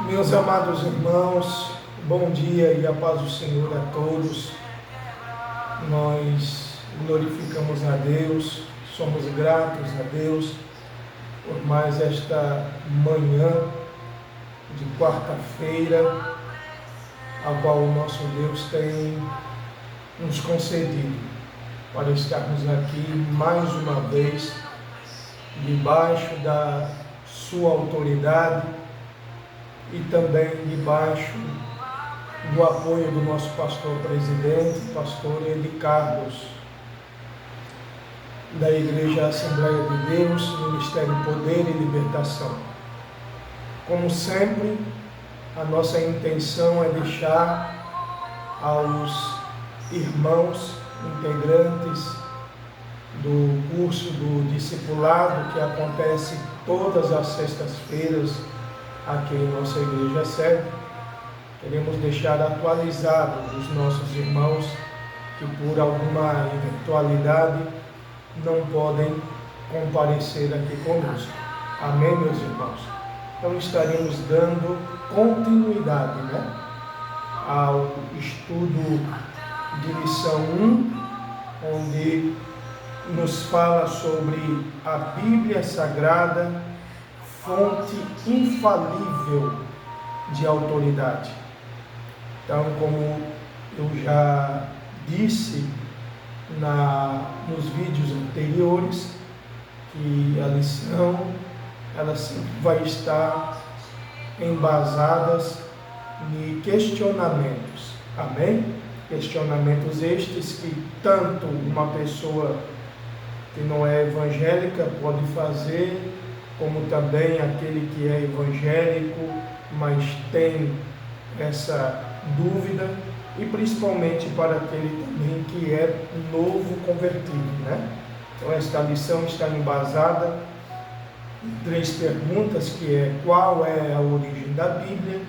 Meus amados irmãos, bom dia e a paz do Senhor a todos. Nós glorificamos a Deus, somos gratos a Deus por mais esta manhã de quarta-feira, a qual o nosso Deus tem nos concedido para estarmos aqui mais uma vez debaixo da sua autoridade e também debaixo do apoio do nosso pastor presidente, pastor Edi Carlos, da Igreja Assembleia de Deus, Ministério Poder e Libertação. Como sempre, a nossa intenção é deixar aos irmãos integrantes do curso do discipulado que acontece todas as sextas-feiras aqui em nossa igreja sede, queremos deixar atualizado os nossos irmãos que por alguma eventualidade não podem comparecer aqui conosco. Amém, meus irmãos? Então estaremos dando continuidade, ao estudo de lição 1, onde nos fala sobre a Bíblia Sagrada, fonte infalível de autoridade. Então, como eu já disse nos vídeos anteriores, que a lição ela sempre vai estar embasada em questionamentos. Amém? Questionamentos estes que tanto uma pessoa que não é evangélica pode fazer, como também aquele que é evangélico, mas tem essa dúvida, e principalmente para aquele também que é novo convertido, Então esta lição está embasada em 3 perguntas, que é: qual é a origem da Bíblia?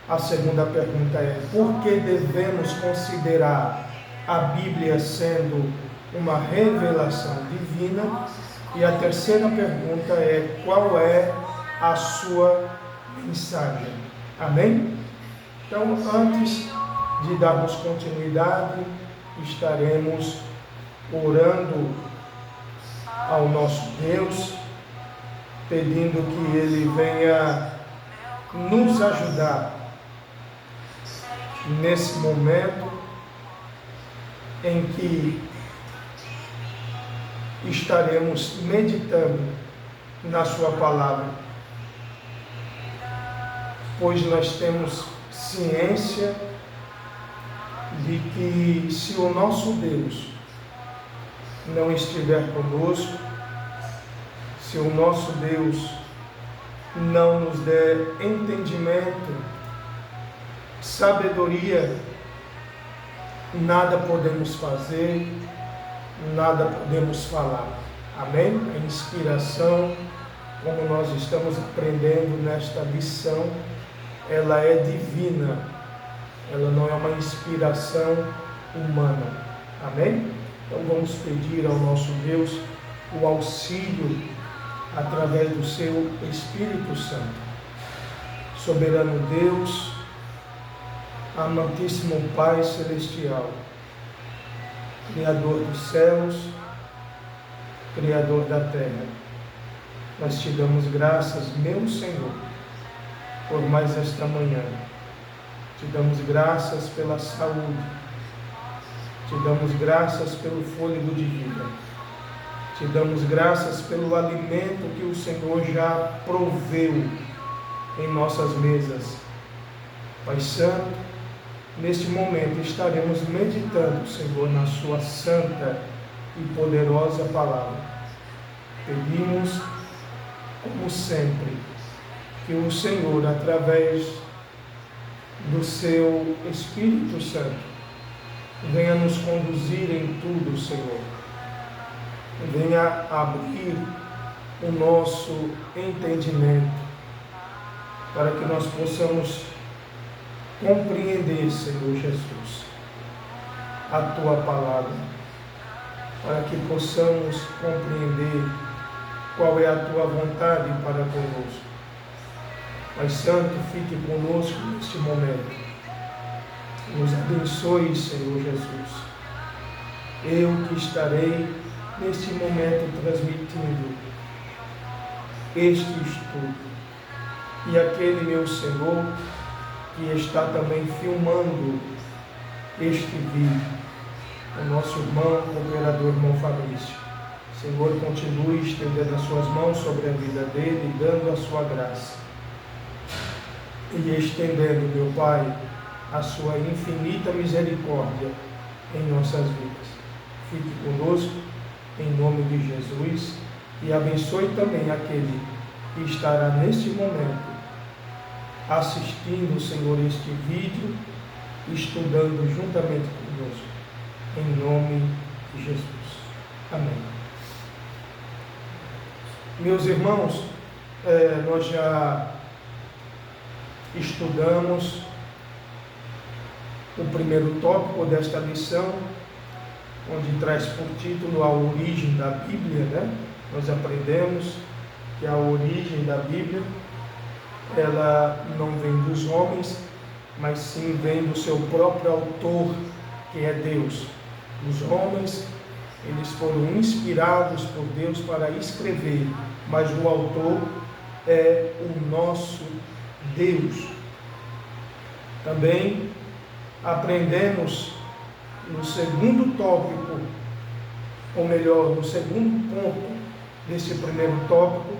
A segunda pergunta é: por que devemos considerar a Bíblia sendo uma revelação divina? E a terceira pergunta é: qual é a sua mensagem? Amém? Então, antes de darmos continuidade, estaremos orando ao nosso Deus, pedindo que Ele venha nos ajudar nesse momento em que estaremos meditando na sua palavra, pois nós temos ciência de que se o nosso Deus não estiver conosco, se o nosso Deus não nos der entendimento, sabedoria, nada podemos fazer, nada podemos falar. Amém? A inspiração, como nós estamos aprendendo nesta lição, ela é divina, ela não é uma inspiração humana. Amém? Então vamos pedir ao nosso Deus o auxílio através do seu Espírito Santo. Soberano Deus, amantíssimo Pai Celestial, Criador dos céus, Criador da terra, nós te damos graças, meu Senhor, por mais esta manhã. Te damos graças pela saúde, te damos graças pelo fôlego de vida, te damos graças pelo alimento que o Senhor já proveu em nossas mesas. Pai Santo, neste momento estaremos meditando, Senhor, na sua santa e poderosa palavra. Pedimos, como sempre, que o Senhor, através do seu Espírito Santo, venha nos conduzir em tudo, Senhor. Venha abrir o nosso entendimento, para que nós possamos compreender, Senhor Jesus, a Tua palavra, para que possamos compreender qual é a Tua vontade para conosco. Pai Santo, fique conosco neste momento. Nos abençoe, Senhor Jesus. Eu que estarei neste momento transmitindo este estudo. E aquele meu Senhor que está também filmando este vídeo, o nosso irmão, cooperador, irmão Fabrício. Senhor, continue estendendo as suas mãos sobre a vida dele, dando a sua graça. E estendendo, meu Pai, a sua infinita misericórdia em nossas vidas. Fique conosco, em nome de Jesus, e abençoe também aquele que estará neste momento assistindo, Senhor, este vídeo, estudando juntamente conosco, em nome de Jesus. Amém. Meus irmãos, nós já estudamos o primeiro tópico desta lição, onde traz por título a origem da Bíblia, né? Nós aprendemos que a origem da Bíblia, ela não vem dos homens, mas sim vem do seu próprio autor, que é Deus. Os homens, eles foram inspirados por Deus para escrever, mas o autor é o nosso Deus. Também aprendemos no segundo tópico, ou melhor, no segundo ponto desse primeiro tópico,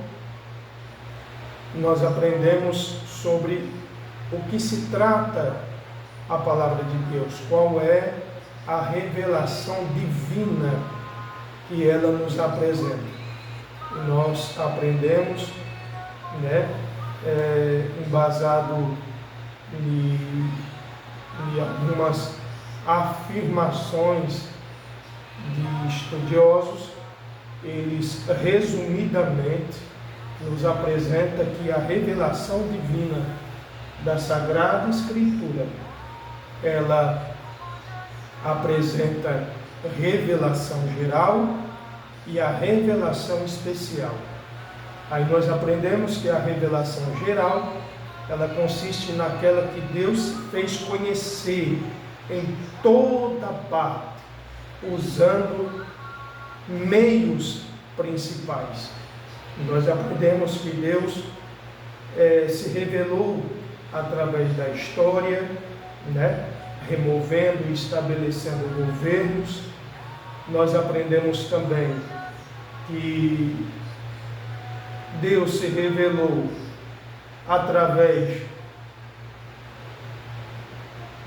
nós aprendemos sobre o que se trata a palavra de Deus, qual é a revelação divina que ela nos apresenta. E nós aprendemos, embasado em algumas afirmações de estudiosos, eles resumidamente nos apresentam que a revelação divina da Sagrada Escritura, ela apresenta revelação geral e a revelação especial. Aí nós aprendemos que a revelação geral, ela consiste naquela que Deus fez conhecer em toda parte, usando meios principais. Nós aprendemos que Deus se revelou através da história, removendo e estabelecendo governos. Nós aprendemos também que Deus se revelou através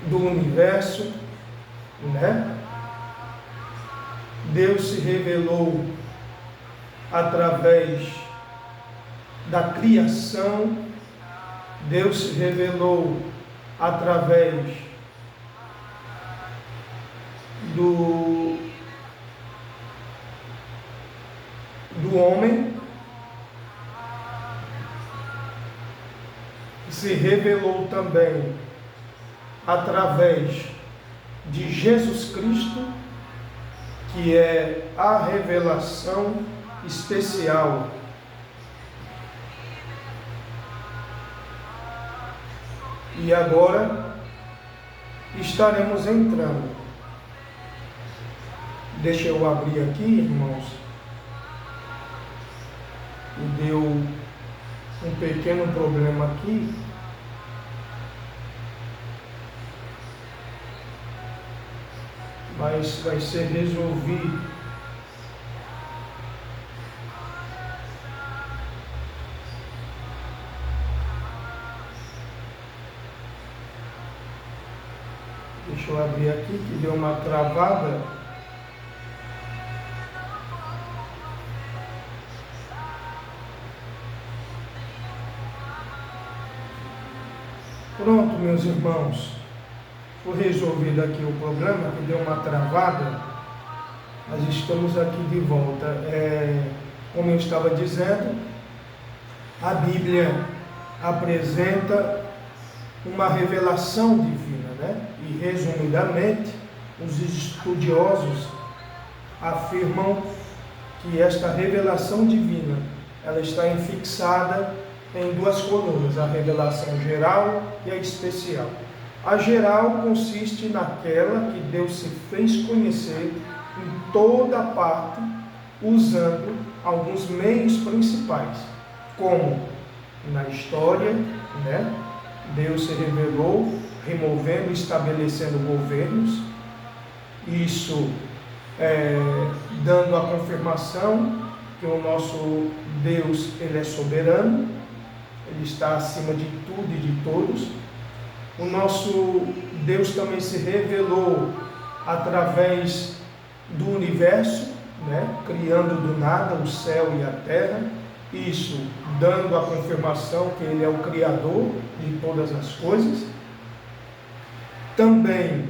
do universo, Deus se revelou através da criação, Deus se revelou através do homem, se revelou também através de Jesus Cristo, que é a revelação especial. E agora estaremos entrando. Deixa eu abrir aqui, irmãos. E deu um pequeno problema aqui. Mas vai ser resolvido. Deixa eu abrir aqui, que deu uma travada. Pronto, meus irmãos. Foi resolvido aqui o problema, que deu uma travada. Nós estamos aqui de volta. Como eu estava dizendo, a Bíblia apresenta uma revelação divina, E resumidamente, os estudiosos afirmam que esta revelação divina, ela está fixada em duas colunas, a revelação geral e a especial. A geral consiste naquela que Deus se fez conhecer em toda parte, usando alguns meios principais, como na história, Deus se revelou, removendo e estabelecendo governos, isso dando a confirmação que o nosso Deus, Ele é soberano, Ele está acima de tudo e de todos. O nosso Deus também se revelou através do universo, criando do nada o céu e a terra, isso dando a confirmação que Ele é o Criador de todas as coisas. Também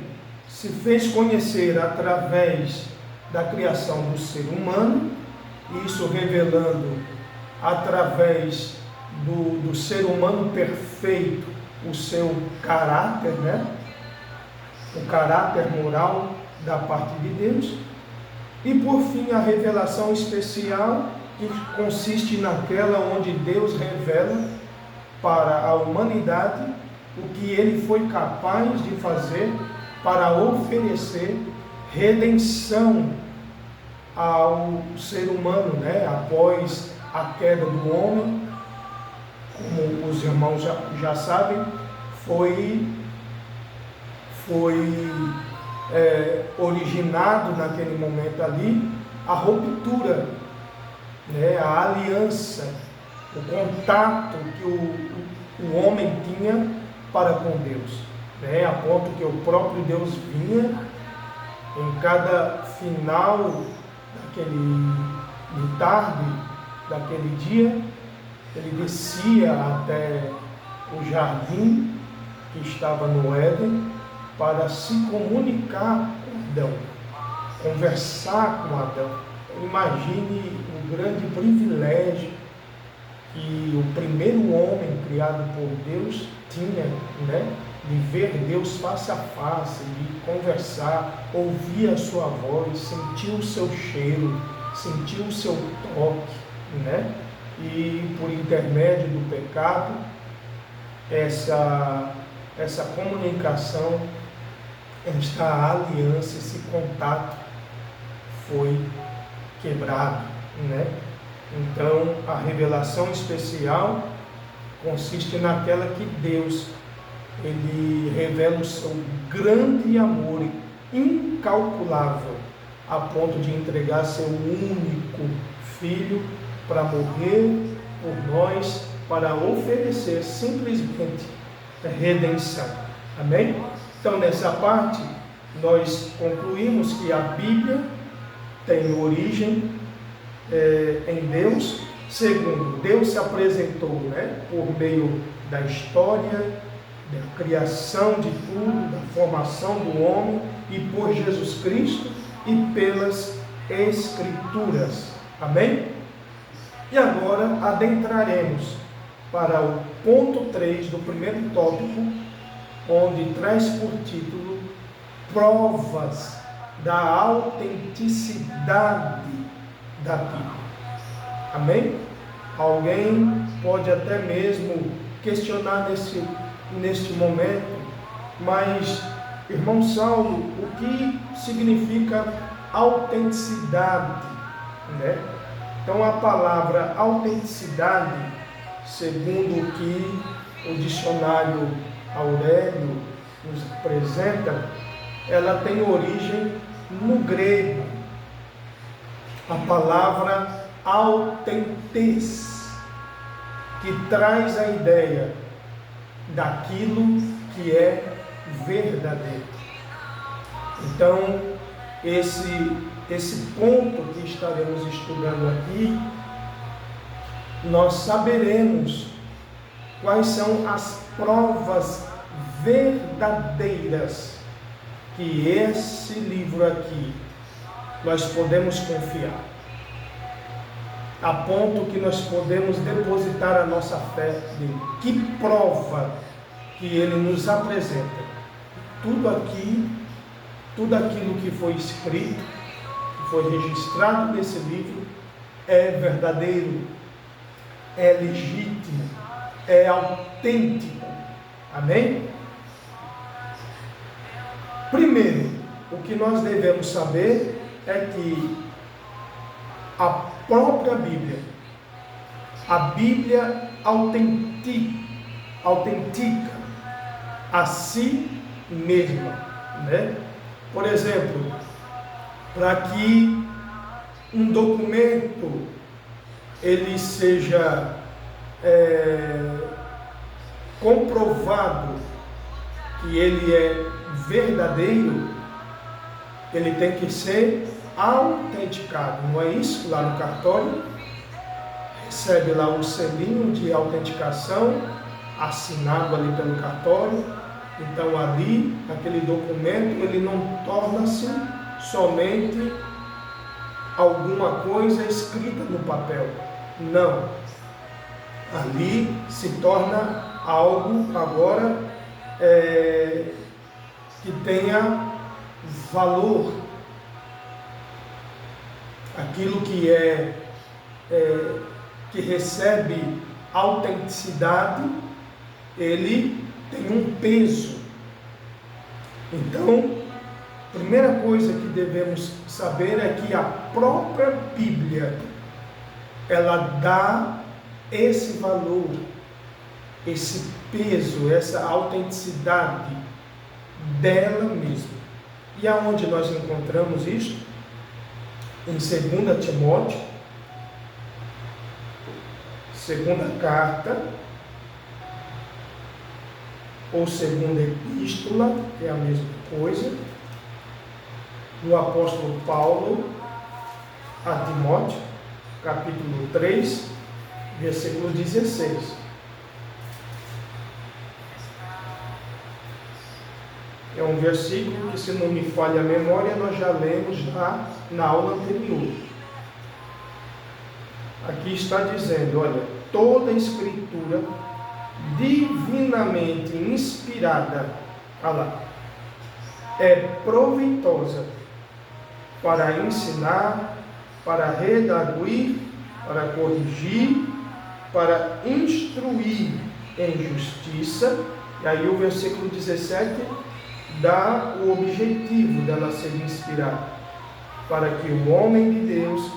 se fez conhecer através da criação do ser humano, isso revelando através do ser humano perfeito o seu caráter, o caráter moral da parte de Deus. E por fim a revelação especial, que consiste naquela onde Deus revela para a humanidade o que Ele foi capaz de fazer para oferecer redenção ao ser humano, após a queda do homem. Como os irmãos já sabem, foi originado naquele momento ali a ruptura, a aliança, o contato que o homem tinha para com Deus, a ponto que o próprio Deus vinha em cada final de tarde daquele dia, Ele descia até o jardim que estava no Éden para se comunicar com Adão, conversar com Adão. Imagine o grande privilégio que o primeiro homem criado por Deus tinha, de ver Deus face a face, de conversar, ouvir a sua voz, sentir o seu cheiro, sentir o seu toque, E por intermédio do pecado, essa comunicação, esta aliança, esse contato foi quebrado, Então a revelação especial consiste naquela que Deus, Ele revela o seu grande amor incalculável, a ponto de entregar seu único Filho para morrer por nós, para oferecer simplesmente redenção. Amém? Então, nessa parte, nós concluímos que a Bíblia tem origem em Deus. Segundo, Deus se apresentou por meio da história, da criação de tudo, da formação do homem, e por Jesus Cristo e pelas Escrituras. Amém? E agora adentraremos para o ponto 3 do primeiro tópico, onde traz por título Provas da autenticidade da Bíblia. Amém? Alguém pode até mesmo questionar neste momento, mas, irmão Saulo, o que significa autenticidade? Então, a palavra autenticidade, segundo o que o dicionário Aurélio nos apresenta, ela tem origem no grego. A palavra autentes, que traz a ideia daquilo que é verdadeiro. Então, esse ponto que estaremos estudando aqui, nós saberemos quais são as provas verdadeiras que esse livro aqui nós podemos confiar, a ponto que nós podemos depositar a nossa fé nele. Que prova que ele nos apresenta? Tudo aquilo que foi escrito, que foi registrado nesse livro, é verdadeiro, é legítimo, é autêntico. Amém? Primeiro, o que nós devemos saber é que a própria Bíblia, a Bíblia autentica a si mesma, né? Por exemplo, para que um documento ele seja comprovado que ele é verdadeiro, ele tem que ser autenticado, não é isso? Lá no cartório, recebe lá o selinho de autenticação, assinado ali pelo cartório. Então ali, aquele documento, ele não torna-se somente alguma coisa escrita no papel. Não. Ali se torna algo agora que tenha valor. Aquilo que que recebe autenticidade, ele tem um peso. Então, a primeira coisa que devemos saber é que a própria Bíblia, ela dá esse valor, esse peso, essa autenticidade dela mesma. E aonde nós encontramos isso? Em 2 Timóteo, segunda carta, ou segunda epístola, que é a mesma coisa, do apóstolo Paulo a Timóteo, capítulo 3, versículo 16. É um versículo que, se não me falha a memória, nós já lemos lá na aula anterior. Aqui está dizendo, olha, toda a escritura divinamente inspirada, olha lá, é proveitosa para ensinar, para redarguir, para corrigir, para instruir em justiça. E aí o versículo 17 dá o objetivo dela ser inspirada, para que o homem de Deus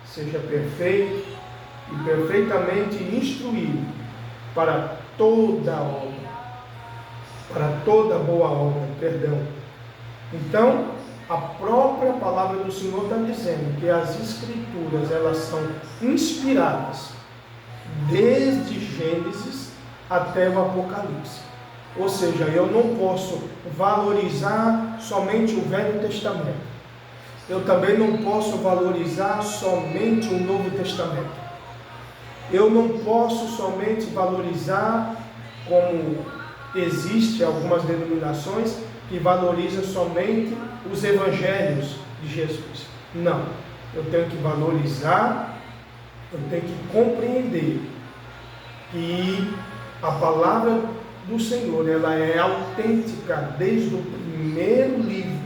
seja perfeito e perfeitamente instruído para toda obra, para toda boa obra, perdão. Então, a própria palavra do Senhor está dizendo que as Escrituras, elas são inspiradas desde Gênesis até o Apocalipse. Ou seja, eu não posso valorizar somente o Velho Testamento. Eu também não posso valorizar somente o Novo Testamento. Eu não posso somente valorizar, como existe algumas denominações que valorizam somente os evangelhos de Jesus. Não, eu tenho que valorizar, eu tenho que compreender que a palavra do Senhor, ela é autêntica desde o primeiro livro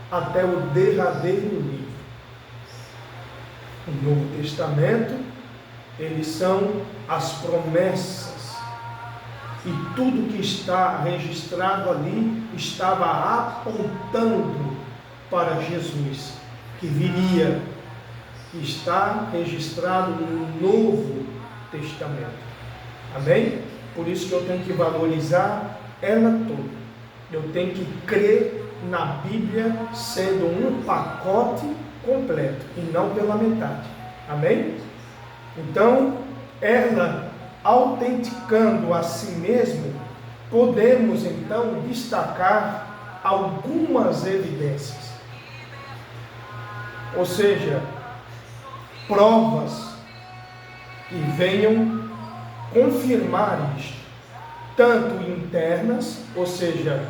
até o derradeiro livro. O Novo Testamento, eles são as promessas, e tudo que está registrado ali estava apontando para Jesus, que viria, que está registrado no Novo Testamento. Amém? Por isso que eu tenho que valorizar ela toda. Eu tenho que crer na Bíblia sendo um pacote completo e não pela metade. Amém? Então, ela autenticando a si mesmo, podemos então destacar algumas evidências. Ou seja, provas que venham confirmar isto, tanto internas, ou seja,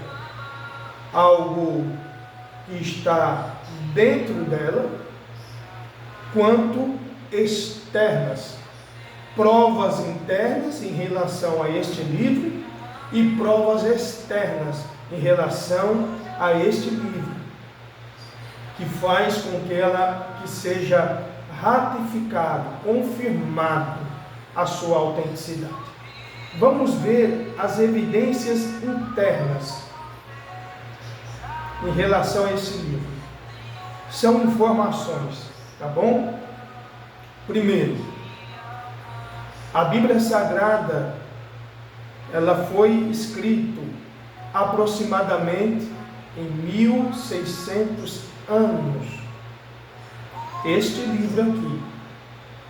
algo que está dentro dela, quanto externas, provas internas em relação a este livro e provas externas em relação a este livro, que faz com que seja ratificado, confirmado a sua autenticidade. vamos ver as evidências internas em relação a esse livro. São informações, tá bom? Primeiro, a Bíblia Sagrada, ela foi escrita aproximadamente em 1600 anos. Este livro aqui,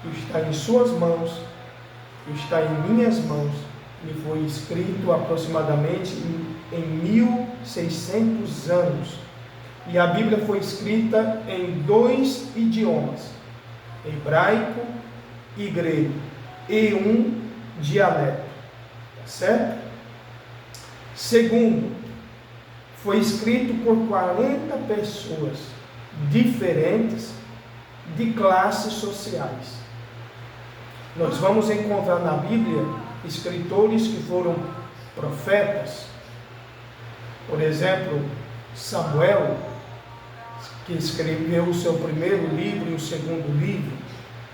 que está em suas mãos, que está em minhas mãos, ele foi escrito aproximadamente em 1600 anos. E a Bíblia foi escrita em 2 idiomas, hebraico e grego, e um dialeto, tá certo? Segundo, foi escrito por 40 pessoas diferentes de classes sociais. Nós vamos encontrar na Bíblia escritores que foram profetas. Por exemplo, Samuel, que escreveu o seu primeiro livro e o segundo livro.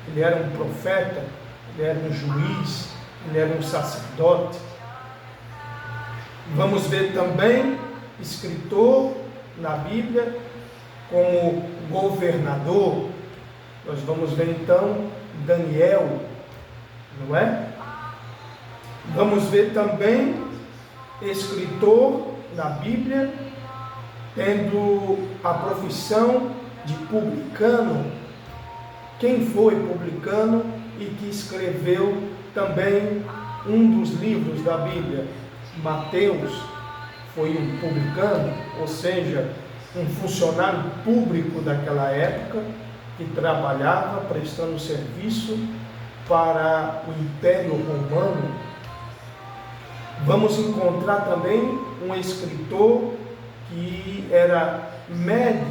Ele era um profeta, ele era um juiz, ele era um sacerdote. Vamos ver também escritor na Bíblia como governador. Nós vamos ver então Daniel, não é? Vamos ver também escritor na Bíblia tendo a profissão de publicano. Quem foi publicano e que escreveu também um dos livros da Bíblia? Mateus foi um publicano, ou seja, um funcionário público daquela época que trabalhava prestando serviço para o Império Romano. Vamos encontrar também um escritor que era médico,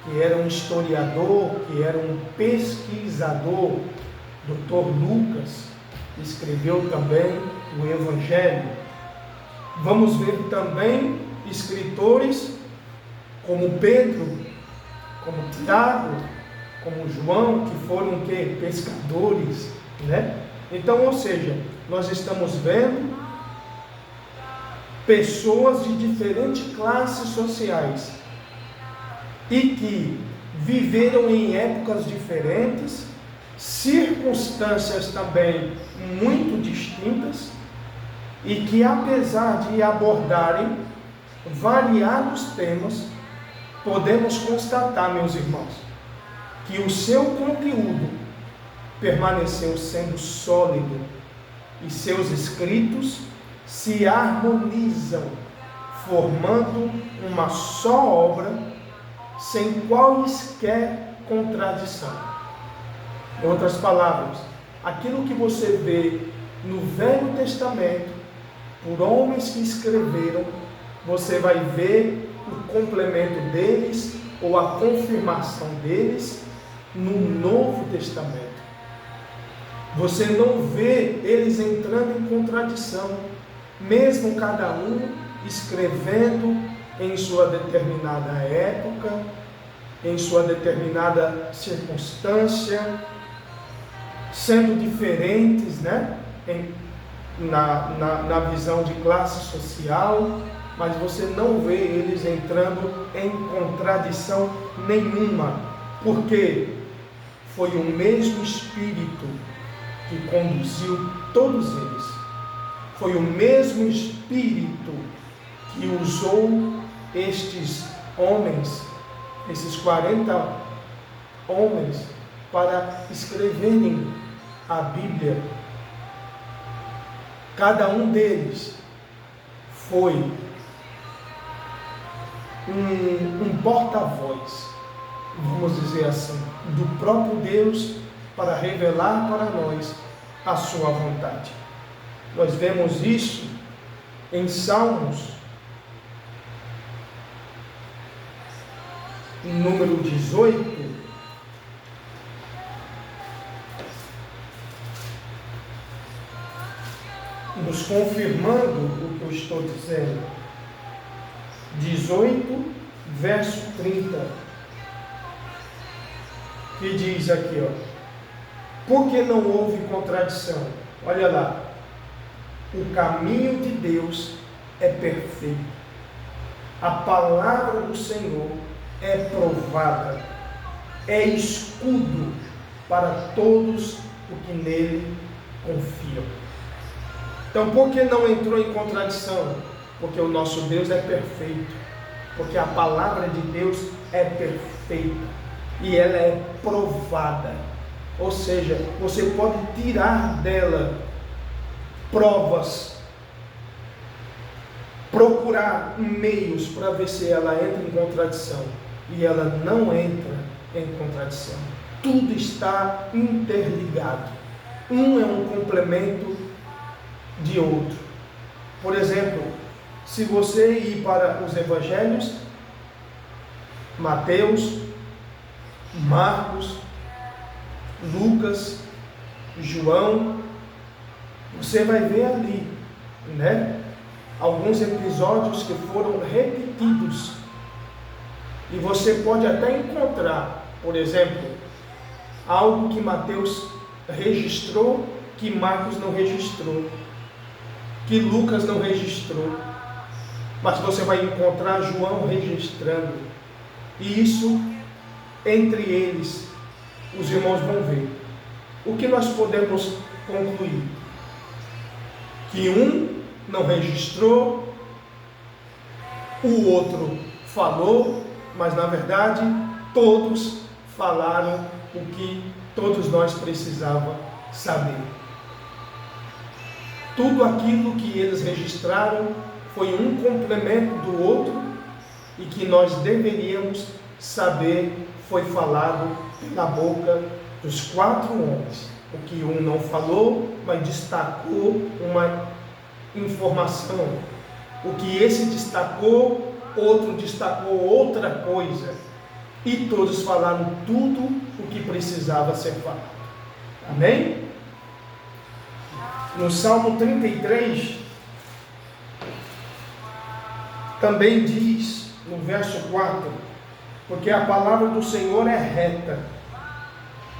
que era um historiador, que era um pesquisador, Dr. Lucas, que escreveu também o Evangelho. Vamos ver também escritores como Pedro, como Tiago, como João, que foram pescadores, né? Então, ou seja, nós estamos vendo pessoas de diferentes classes sociais e que viveram em épocas diferentes, circunstâncias também muito distintas, e que apesar de abordarem variados temas, podemos constatar, meus irmãos, que o seu conteúdo permaneceu sendo sólido e seus escritos se harmonizam, formando uma só obra, sem quaisquer contradição. Em outras palavras, aquilo que você vê no Velho Testamento, por homens que escreveram, você vai ver o complemento deles, ou a confirmação deles, no Novo Testamento. Você não vê eles entrando em contradição, mesmo cada um escrevendo em sua determinada época, em sua determinada circunstância, sendo diferentes, né? Na visão de classe social, mas você não vê eles entrando em contradição nenhuma, porque foi o mesmo Espírito que conduziu todos eles. Foi o mesmo Espírito que usou estes homens, esses 40 homens, para escreverem a Bíblia. Cada um deles foi um porta-voz, vamos dizer assim, do próprio Deus, para revelar para nós a sua vontade. Nós vemos isso em Salmos, número 18, nos confirmando o que eu estou dizendo. 18, verso 30, que diz aqui, ó: porque não houve contradição. Olha lá, O caminho de Deus é perfeito. A palavra do Senhor é provada, é escudo para todos os que nele confiam. Então, por que não entrou em contradição? Porque o nosso Deus é perfeito, porque a palavra de Deus é perfeita e ela é provada. Ou seja, você pode tirar dela provas, procurar meios para ver se ela entra em contradição, e ela não entra em contradição. Tudo está interligado. Um é um complemento de outro. Por exemplo, se você ir para os evangelhos, Mateus, Marcos, Lucas, João, você vai ver ali, alguns episódios que foram repetidos. E você pode até encontrar, por exemplo, algo que Mateus registrou, que Marcos não registrou, que Lucas não registrou, mas você vai encontrar João registrando. E isso, entre eles, os irmãos vão ver. O que nós podemos concluir? Que um não registrou, o outro falou, mas na verdade todos falaram o que todos nós precisávamos saber. Tudo aquilo que eles registraram foi um complemento do outro, e que nós deveríamos saber foi falado na boca dos 4 homens. O que um não falou, mas destacou uma informação. O que esse destacou, outro destacou outra coisa. E todos falaram tudo o que precisava ser falado. Amém? No Salmo 33, também diz, no verso 4, porque a palavra do Senhor é reta,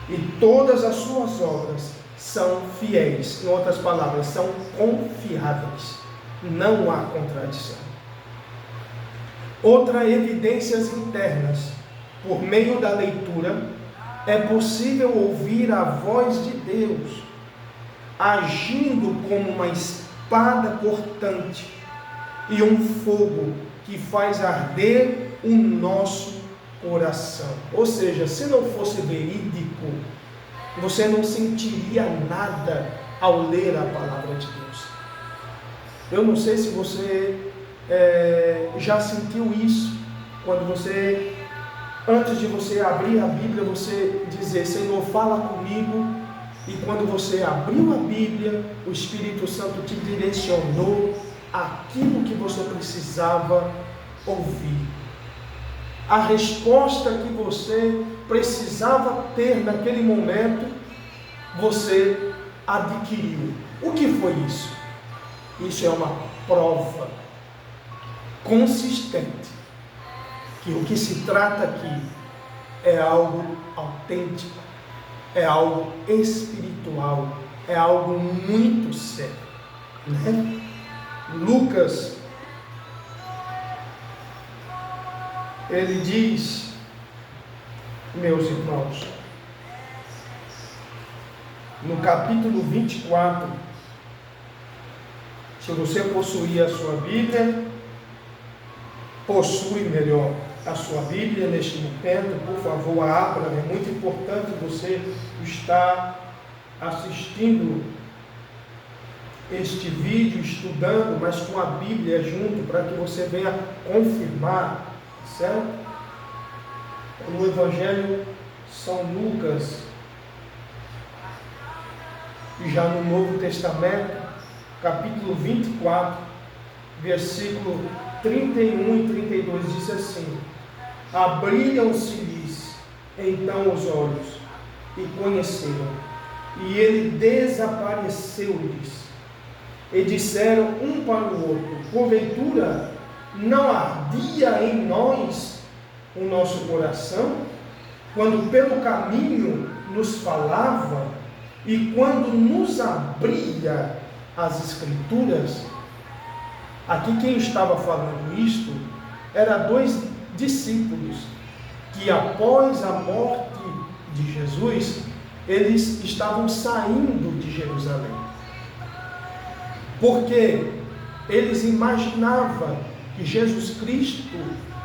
e todas as suas obras são fiéis. Em outras palavras, são confiáveis. Não há contradição. Outra evidências internas. Por meio da leitura, é possível ouvir a voz de Deus, agindo como uma espada cortante e um fogo que faz arder o nosso coração. Ou seja, se não fosse verídico, você não sentiria nada ao ler a palavra de Deus. Eu não sei se você já sentiu isso, quando você, antes de você abrir a Bíblia, você dizer: Senhor, fala comigo. E quando você abriu a Bíblia, o Espírito Santo te direcionou aquilo que você precisava ouvir. A resposta que você precisava ter naquele momento, você adquiriu. O que foi isso? Isso é uma prova consistente que o que se trata aqui é algo autêntico, é algo espiritual, é algo muito sério, Lucas, ele diz, meus irmãos, no capítulo 24, se você possuir a sua Bíblia, possui melhor a sua Bíblia neste momento, por favor, abra. É muito importante você estar assistindo este vídeo, estudando, mas com a Bíblia junto, para que você venha confirmar, certo? No Evangelho São Lucas, e já no Novo Testamento, capítulo 24, versículo 31 e 32, diz assim: abriram-se-lhes então os olhos e conheceram, e ele desapareceu-lhes, e disseram um para o outro: porventura não ardia em nós o nosso coração, quando pelo caminho nos falava, e quando nos abria as Escrituras, aqui quem estava falando isto era 2 discípulos que após a morte de Jesus, eles estavam saindo de Jerusalém, porque eles imaginavam que Jesus Cristo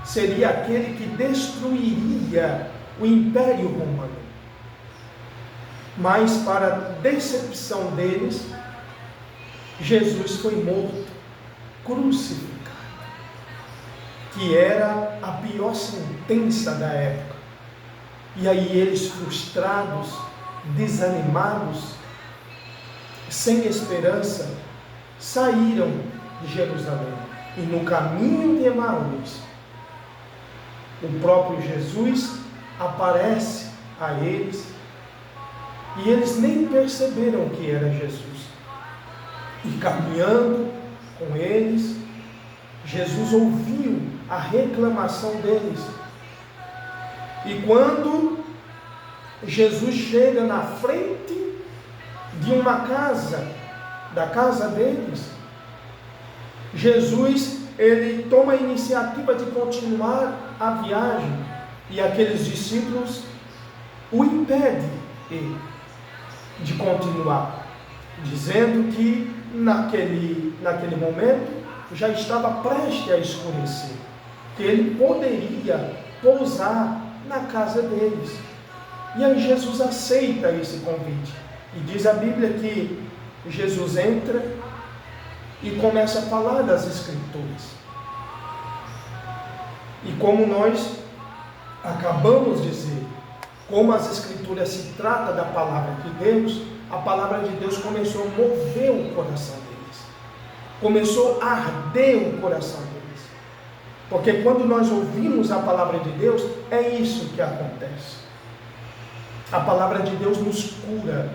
seria aquele que destruiria o Império Romano. Mas, para decepção deles, Jesus foi morto, crucificado, que era a pior sentença da época. E aí eles, frustrados, desanimados, sem esperança, saíram de Jerusalém. E no caminho de Emaús, o próprio Jesus aparece a eles, e eles nem perceberam que era Jesus. E caminhando com eles, Jesus ouviu a reclamação deles. E quando Jesus chega na frente de uma casa, da casa deles, Jesus, ele toma a iniciativa de continuar a viagem, e aqueles discípulos o impedem de continuar, dizendo que naquele momento já estava prestes a escurecer, que ele poderia pousar na casa deles. E aí Jesus aceita esse convite, e diz a Bíblia que Jesus entra e começa a falar das Escrituras. E como nós acabamos de dizer, como as Escrituras se trata da palavra de Deus, a palavra de Deus começou a mover o coração deles, começou a arder o coração deles, porque quando nós ouvimos a palavra de Deus, é isso que acontece. A palavra de Deus nos cura,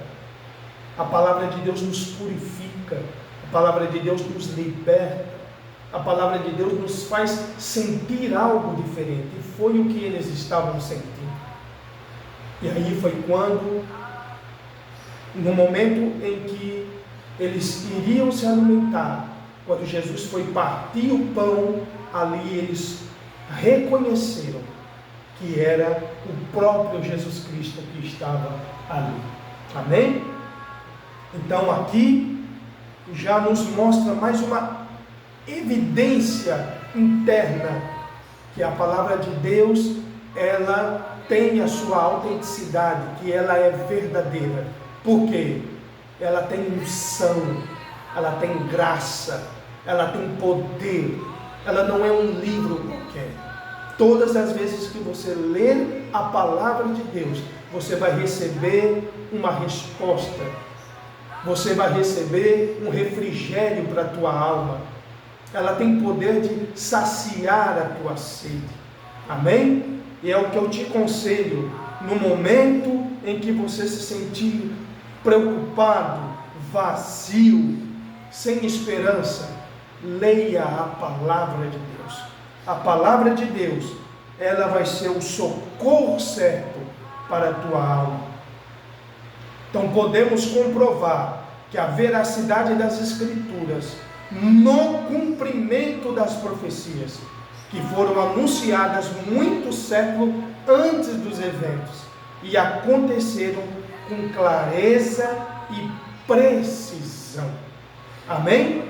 a palavra de Deus nos purifica, a palavra de Deus nos liberta, a palavra de Deus nos faz sentir algo diferente, e foi o que eles estavam sentindo. E aí foi quando, no momento em que eles iriam se alimentar, quando Jesus foi partir o pão, ali eles reconheceram que era o próprio Jesus Cristo que estava ali. Amém? Então aqui já nos mostra mais uma evidência interna que a palavra de Deus, ela tem a sua autenticidade, que ela é verdadeira. Por quê? Ela tem unção, ela tem graça, ela tem poder, ela não é um livro qualquer. Todas as vezes que você ler a palavra de Deus, você vai receber uma resposta, você vai receber um refrigério para a tua alma. Ela tem poder de saciar a tua sede. Amém? E é o que eu te aconselho, no momento em que você se sentir preocupado, vazio, sem esperança, leia a palavra de Deus. A palavra de Deus, ela vai ser o socorro certo para a tua alma. Então podemos comprovar que a veracidade das Escrituras, no cumprimento das profecias, que foram anunciadas muitos séculos antes dos eventos, e aconteceram com clareza e precisão. Amém?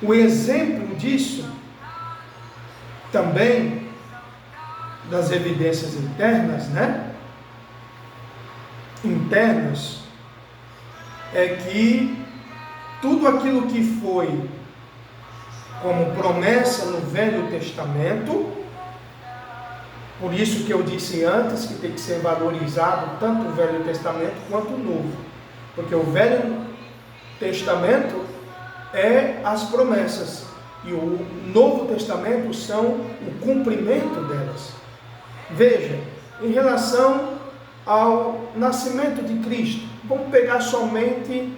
O exemplo disso, também, das evidências internas, internas, é que tudo aquilo que foi como promessa no Velho Testamento, por isso que eu disse antes que tem que ser valorizado tanto o Velho Testamento quanto o Novo, porque o Velho Testamento é as promessas e o Novo Testamento são o cumprimento delas. Veja, em relação ao nascimento de Cristo, vamos pegar somente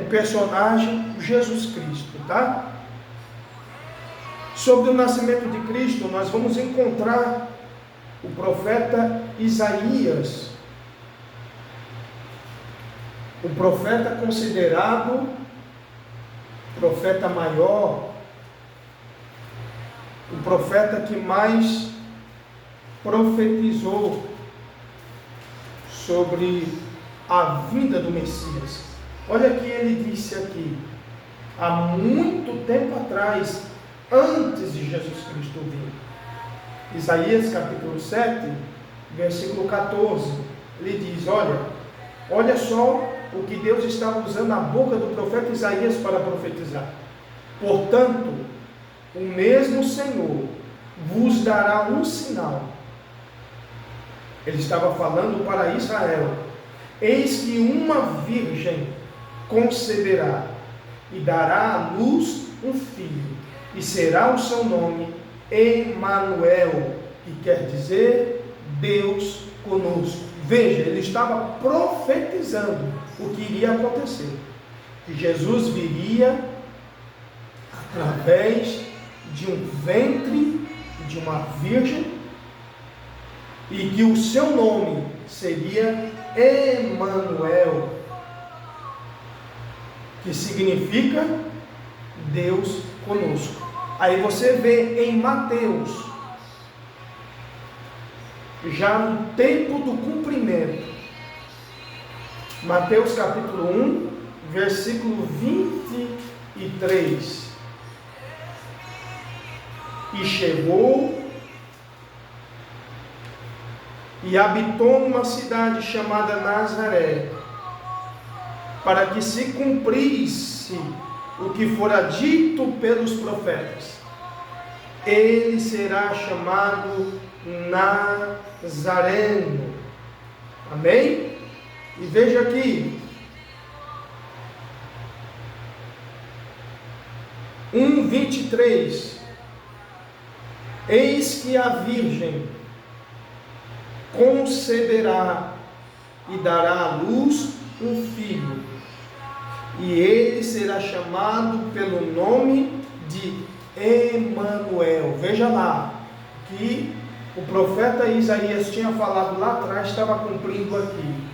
o personagem Jesus Cristo, tá? Sobre o nascimento de Cristo, nós vamos encontrar o profeta Isaías O profeta considerado profeta maior, o profeta que mais profetizou sobre a vinda do Messias. Olha que ele disse aqui, há muito tempo atrás, antes de Jesus Cristo vir. Isaías capítulo 7, versículo 14, ele diz, olha só o que Deus estava usando a boca do profeta Isaías para profetizar. Portanto, o mesmo Senhor vos dará um sinal. Ele estava falando para Israel. Eis que uma virgem conceberá e dará à luz um filho, e será o seu nome Emanuel, que quer dizer Deus conosco. Veja, ele estava profetizando o que iria acontecer, que Jesus viria através de um ventre de uma virgem, e que o seu nome seria Emanuel, que significa Deus conosco. Aí você vê em Mateus, já no tempo do cumprimento, Mateus capítulo 1, versículo 23. E chegou e habitou numa cidade chamada Nazaré, para que se cumprisse o que fora dito pelos profetas: ele será chamado Nazareno. Amém? E veja aqui, 1:23. Eis que a virgem conceberá e dará à luz um filho, e ele será chamado pelo nome de Emanuel. Veja lá, que o profeta Isaías tinha falado lá atrás, estava cumprindo aqui.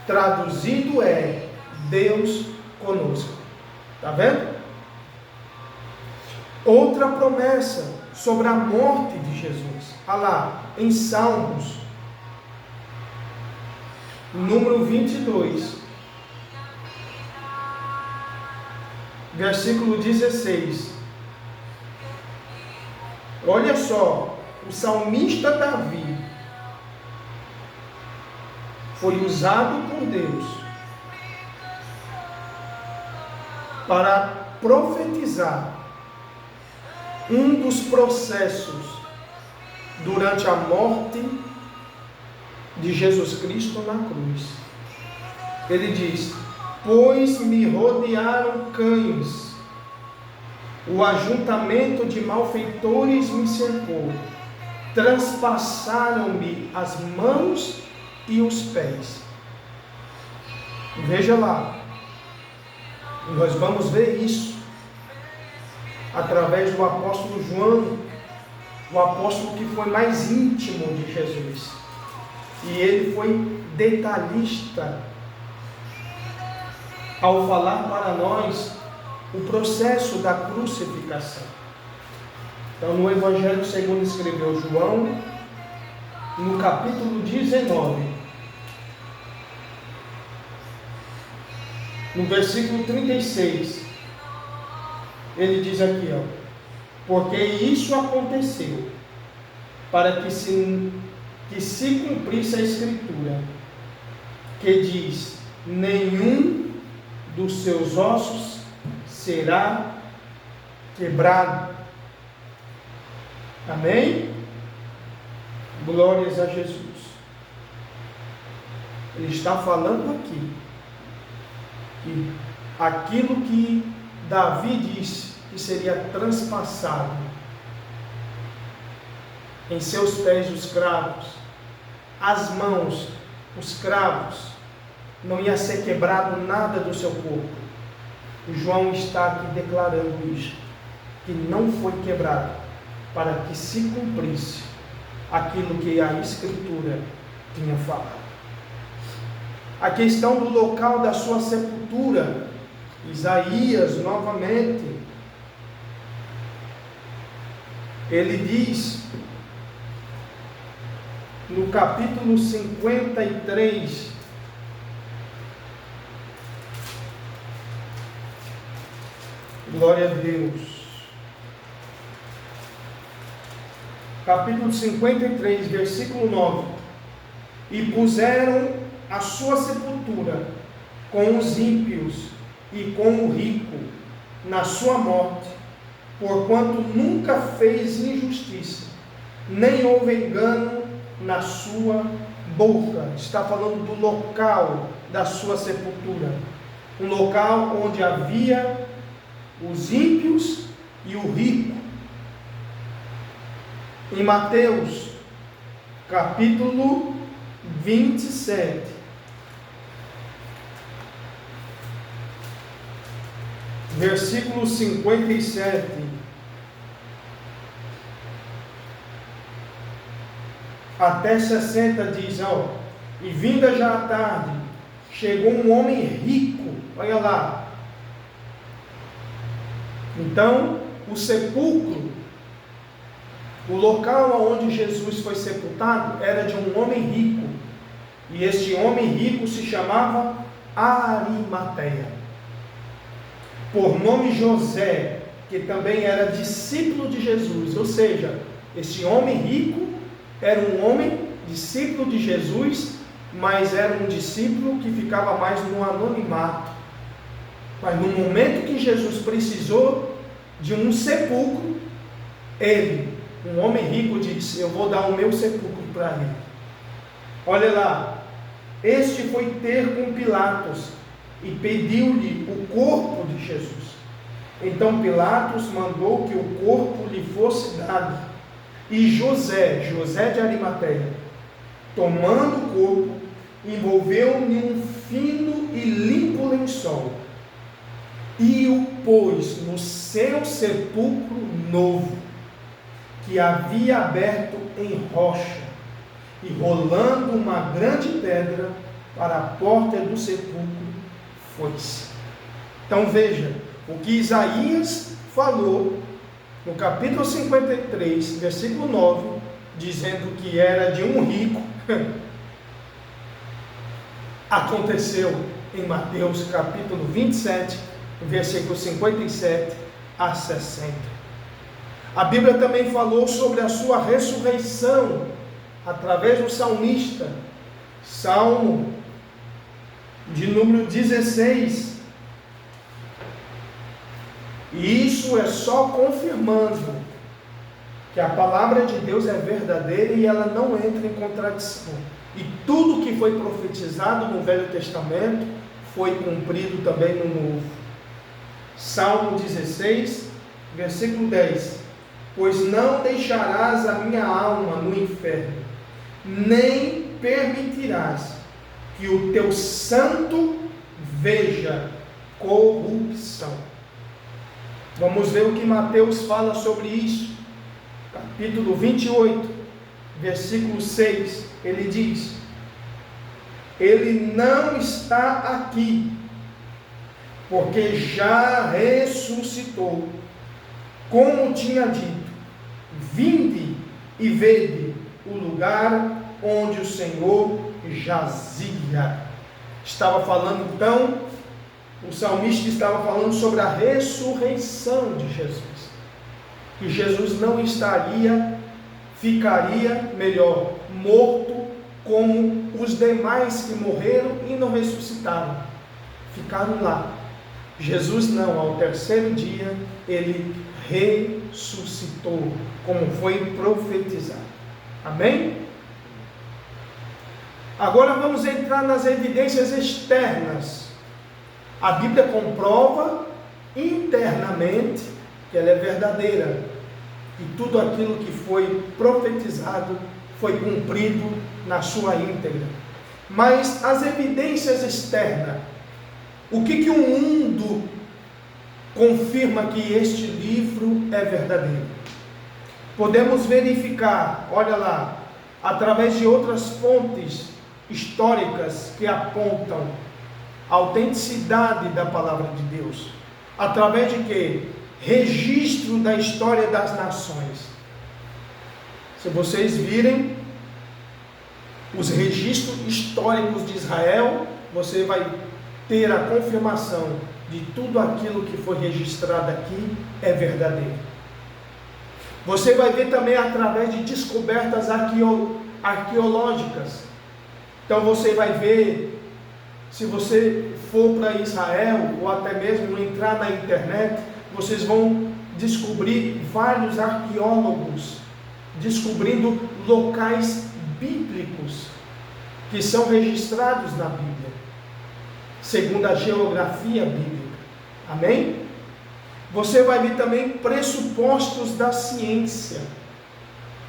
Traduzido é Deus conosco. Está vendo? Outra promessa sobre a morte de Jesus. Olha lá, em Salmos, número 22, versículo 16. Olha só, o salmista Davi foi usado por Deus para profetizar um dos processos durante a morte de Jesus Cristo na cruz. Ele diz: pois me rodearam cães, o ajuntamento de malfeitores me cercou, transpassaram-me as mãos e os pés. Veja lá, nós vamos ver isso através do apóstolo João, o apóstolo que foi mais íntimo de Jesus, e ele foi detalhista ao falar para nós o processo da crucificação. Então, no Evangelho segundo escreveu João, no capítulo 19, no versículo 36, ele diz aqui, porque isso aconteceu para que se cumprisse a Escritura, que diz: nenhum dos seus ossos será quebrado. Amém? Glórias a Jesus. Ele está falando aqui que aquilo que Davi disse que seria transpassado em seus pés os cravos, as mãos, os cravos, não ia ser quebrado nada do seu corpo. O João está aqui declarando isso, que não foi quebrado, para que se cumprisse aquilo que a Escritura tinha falado. A questão do local da sua sepultura. Isaías, novamente, ele diz, no capítulo 53, glória a Deus, capítulo 53, versículo 9, e puseram a sua sepultura com os ímpios e com o rico na sua morte, porquanto nunca fez injustiça, nem houve engano na sua boca. Está falando do local da sua sepultura, um local onde havia os ímpios e o rico. Em Mateus, capítulo 27, versículo 57, até 60, diz, e vinda já a tarde, chegou um homem rico, olha lá. Então, o sepulcro, o local onde Jesus foi sepultado, era de um homem rico, e este homem rico se chamava Arimateia, por nome José, que também era discípulo de Jesus. Ou seja, esse homem rico era um homem discípulo de Jesus, mas era um discípulo que ficava mais no anonimato. Mas no momento que Jesus precisou de um sepulcro, ele, um homem rico, disse: eu vou dar o meu sepulcro para ele. Olha lá, este foi ter com Pilatos e pediu-lhe o corpo de Jesus. Então Pilatos mandou que o corpo lhe fosse dado. E José de Arimateia, tomando o corpo, envolveu-o em um fino e limpo lençol e o pôs no seu sepulcro novo, que havia aberto em rocha, e rolando uma grande pedra para a porta do sepulcro, foi-se. Então veja, o que Isaías falou no capítulo 53, versículo 9, dizendo que era de um rico, aconteceu em Mateus capítulo 27, versículo 57 a 60. A Bíblia também falou sobre a sua ressurreição, através do salmista, Salmo de número 16, e isso é só confirmando que a palavra de Deus é verdadeira e ela não entra em contradição. E tudo que foi profetizado no Velho Testamento foi cumprido também no Novo. Salmo 16, versículo 10: pois não deixarás a minha alma no inferno, nem permitirás que o teu santo veja corrupção. Vamos ver o que Mateus fala sobre isso. Capítulo 28, versículo 6, ele diz: ele não está aqui, porque já ressuscitou, como tinha dito. Vinde e vede o lugar onde o Senhor jazia. Estava falando então, o salmista estava falando sobre a ressurreição de Jesus, que Jesus não ficaria morto como os demais que morreram e não ressuscitaram, ficaram lá. Jesus não, ao terceiro dia ele ressuscitou, como foi profetizado. Amém? Agora vamos entrar nas evidências externas. A Bíblia comprova internamente que ela é verdadeira, e tudo aquilo que foi profetizado foi cumprido na sua íntegra. Mas as evidências externas, o que o mundo confirma que este livro é verdadeiro? Podemos verificar, olha lá, através de outras fontes históricas que apontam a autenticidade da palavra de Deus. Através de quê? Registro da história das nações. Se vocês virem os registros históricos de Israel, você vai ter a confirmação de tudo aquilo que foi registrado aqui é verdadeiro. Você vai ver também através de descobertas arqueológicas. Então você vai ver, se você for para Israel, ou até mesmo entrar na internet, vocês vão descobrir vários arqueólogos descobrindo locais bíblicos que são registrados na Bíblia, segundo a geografia bíblica. Amém? Você vai ver também pressupostos da ciência,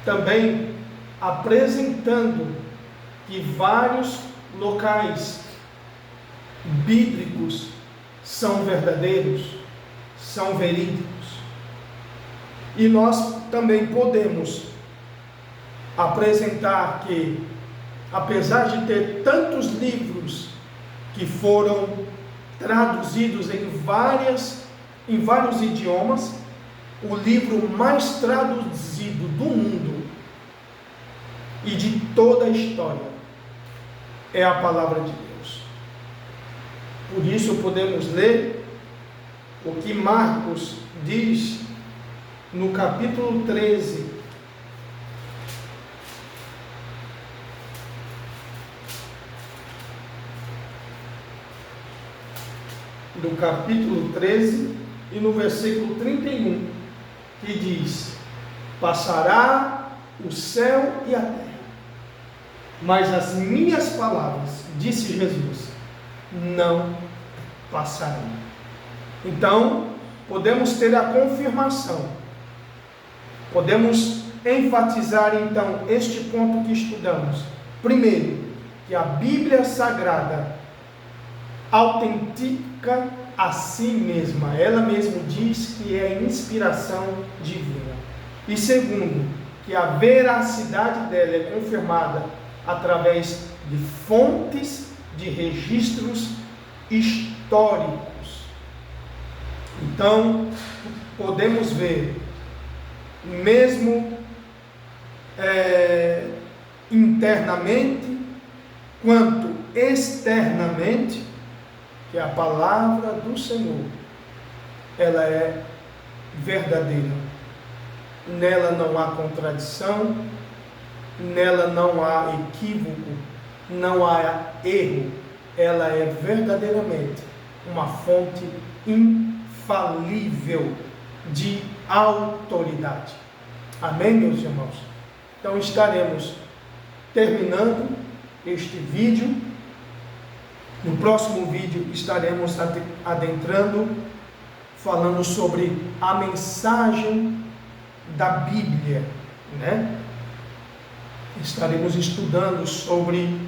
também apresentando que vários locais bíblicos são verdadeiros, são verídicos. E nós também podemos apresentar que, apesar de ter tantos livros que foram traduzidos em vários idiomas, o livro mais traduzido do mundo e de toda a história é a palavra de Deus. Por isso podemos ler o que Marcos diz no capítulo 13, do capítulo 13 e no versículo 31, que diz: passará o céu e a terra, mas as minhas palavras, disse Jesus, não passarão. Então, podemos ter a confirmação, podemos enfatizar então este ponto que estudamos. Primeiro, que a Bíblia Sagrada autentica a si mesma, ela mesma diz que é inspiração divina. E segundo, que a veracidade dela é confirmada através de fontes de registros históricos. Então, podemos ver, mesmo internamente, quanto externamente, que a palavra do Senhor, ela é verdadeira. Nela não há contradição, nela não há equívoco, não há erro. Ela é verdadeiramente uma fonte infalível de autoridade. Amém, meus irmãos? Então estaremos terminando este vídeo. No próximo vídeo estaremos adentrando, falando sobre a mensagem da Bíblia, né? Estaremos estudando sobre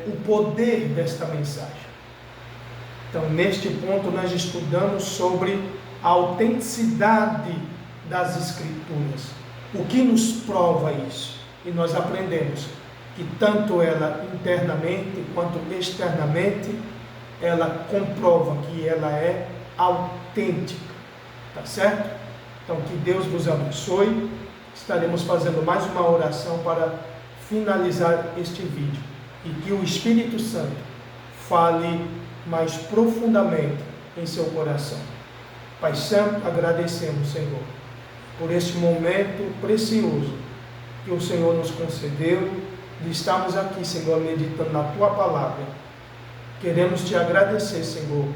o poder desta mensagem. Então, neste ponto, nós estudamos sobre a autenticidade das Escrituras. O que nos prova isso? E nós aprendemos que tanto ela internamente quanto externamente, ela comprova que ela é autêntica. Tá certo? Então, que Deus vos abençoe. Estaremos fazendo mais uma oração para finalizar este vídeo. E que o Espírito Santo fale mais profundamente em seu coração. Pai Santo, agradecemos, Senhor, por este momento precioso que o Senhor nos concedeu, de estarmos aqui, Senhor, meditando na Tua Palavra. Queremos Te agradecer, Senhor,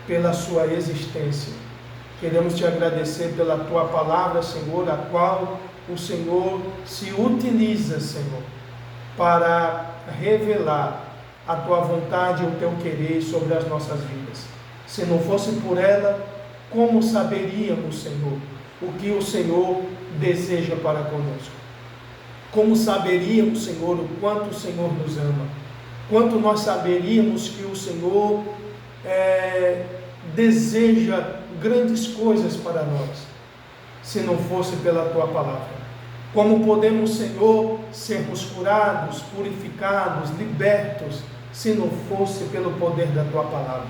pela Sua existência. Queremos Te agradecer pela Tua Palavra, Senhor, a qual o Senhor se utiliza, Senhor, para revelar a Tua vontade e o Teu querer sobre as nossas vidas. Se não fosse por ela, como saberíamos, Senhor, o que o Senhor deseja para conosco? Como saberíamos, Senhor, o quanto o Senhor nos ama? Quanto nós saberíamos que o Senhor deseja grandes coisas para nós, se não fosse pela Tua Palavra? Como podemos, Senhor, sermos curados, purificados, libertos, se não fosse pelo poder da Tua palavra?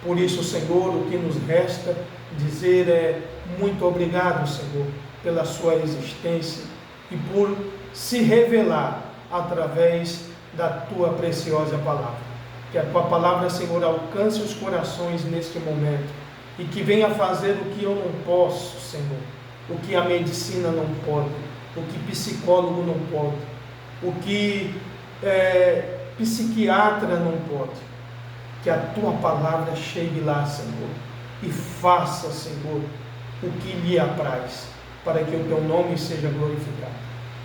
Por isso, Senhor, o que nos resta dizer é muito obrigado, Senhor, pela Sua existência e por se revelar através da Tua preciosa palavra. Que a Tua palavra, Senhor, alcance os corações neste momento e que venha fazer o que eu não posso, Senhor, o que a medicina não pode, o que psicólogo não pode, o que psiquiatra não pode. Que a Tua palavra chegue lá, Senhor, e faça, Senhor, o que lhe apraz, para que o Teu nome seja glorificado.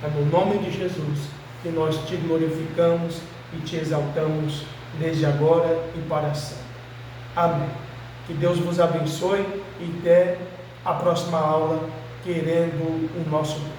É no nome de Jesus que nós Te glorificamos e Te exaltamos, desde agora e para sempre. Amém. Que Deus vos abençoe e até a próxima aula, querendo o nosso Deus.